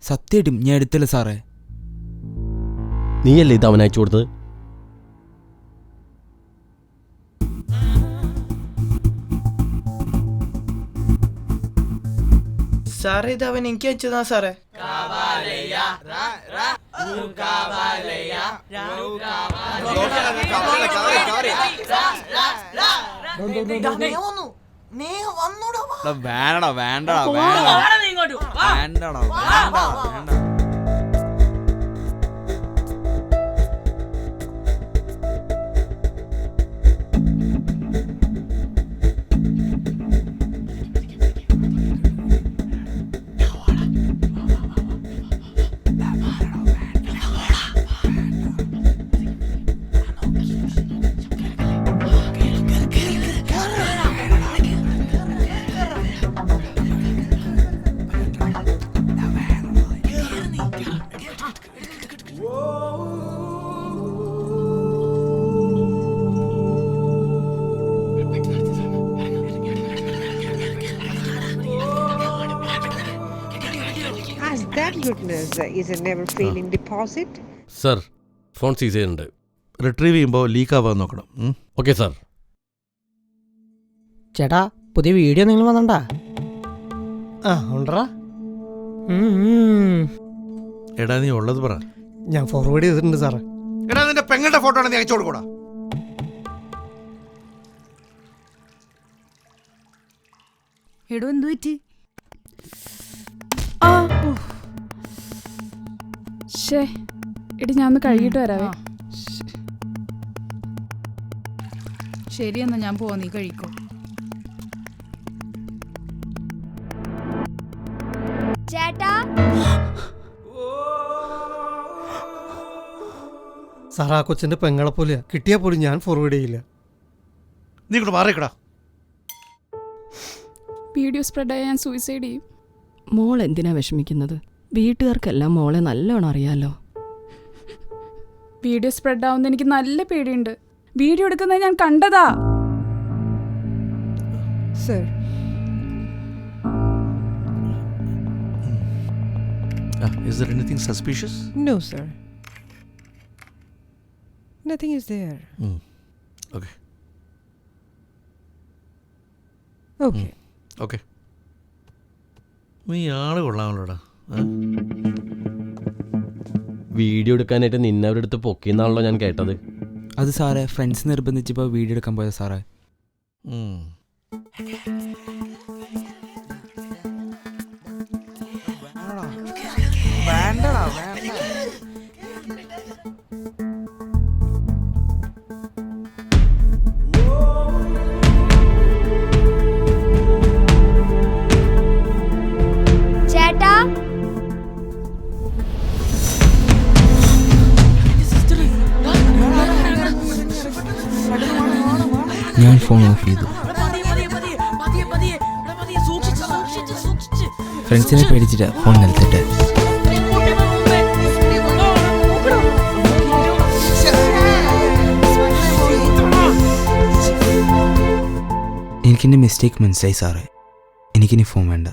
സത്യമായിട്ടും ഞാൻ എടുത്തില്ല സാറേ. നീയല്ലേ ഇത് അവൻ അയച്ചു കൊടുത്തത്? സാറേ ഇത് അവൻ എനിക്ക് അയച്ചതാ സാറേ. വേണ്ടടാ വേണ്ടടാ വേണ്ടടാ വേണ്ട. That goodness is a never failing deposit. Sir, phone സീസ് ചെയ്യുന്നുണ്ട്. റിട്രീവ് ചെയ്യുമ്പോൾ ലീക്ക് ആവാൻ നോക്കണം. Okay sir. ചേട്ടാ, പുതിയ വീഡിയോ നിങ്ങൾ വന്നണ്ടാ? ഉണ്ടറാ. എടാ നീ ഉള്ളത് പറ. ഞാൻ ഫോർവേഡ് ചെയ്തിട്ടുണ്ട് സാറേ. എടാ നിന്റെ പെങ്ങളുടെ ഫോട്ടോ ആണ് നീ അയച്ചു കൊടുക്കൂടാ. എടോ എന്തു പറ്റി? എടി ഞാൻ ഒന്ന് കഴുകിട്ട് വരാവേ. ശരി എന്നാ ഞാൻ പോവാ, നീ കഴിക്കോ. ചേട്ടാ സാർ, ആ കൊച്ചിന്റെ പെങ്ങളെ പോലെയാ. കിട്ടിയാ പോലും ഞാൻ ഫോർവേഡ് ചെയ്യില്ല. നീ ഇങ്ങോട്ട് മാറിക്കടാ. വീഡിയോ സ്പ്രെഡായി ഞാൻ സൂയിസൈഡ് ചെയ്യും. മോൾ എന്തിനാ വിഷമിക്കുന്നത്? വീട്ടുകാർക്കെല്ലാം മോളെ നല്ലോണം അറിയാലോ. വീഡിയോ സ്പ്രെഡ് ആവുന്ന എനിക്ക് നല്ല പേടിയുണ്ട്. വീഡിയോ എടുക്കുന്നത് ഞാൻ കണ്ടതാ. Sir. Is there anything suspicious? No, sir. Nothing is there. Okay. Okay. Okay. നീ ആള് കൊള്ളാമല്ലോടാ. വീഡിയോ എടുക്കാനായിട്ട് നിന്നെ അവരുടെ അടുത്ത് പൊക്കിന്നാണല്ലോ ഞാൻ കേട്ടത്. അത് സാറേ, ഫ്രണ്ട്സ് നിർബന്ധിച്ചപ്പോൾ വീഡിയോ എടുക്കാൻ പോയത് സാറേ. വേണ്ടടാ ചേട്ടാ ഞാൻ ഫോൺ ഓഫ് ചെയ്തു. ഫ്രണ്ട്സിനെ പേടിച്ചിട്ട് ഫോൺ നിലത്തിട്ട്. എനിക്കെൻ്റെ മിസ്റ്റേക്ക് മനസ്സിലായി സാറേ. എനിക്കിനി ഫോൺ വേണ്ട.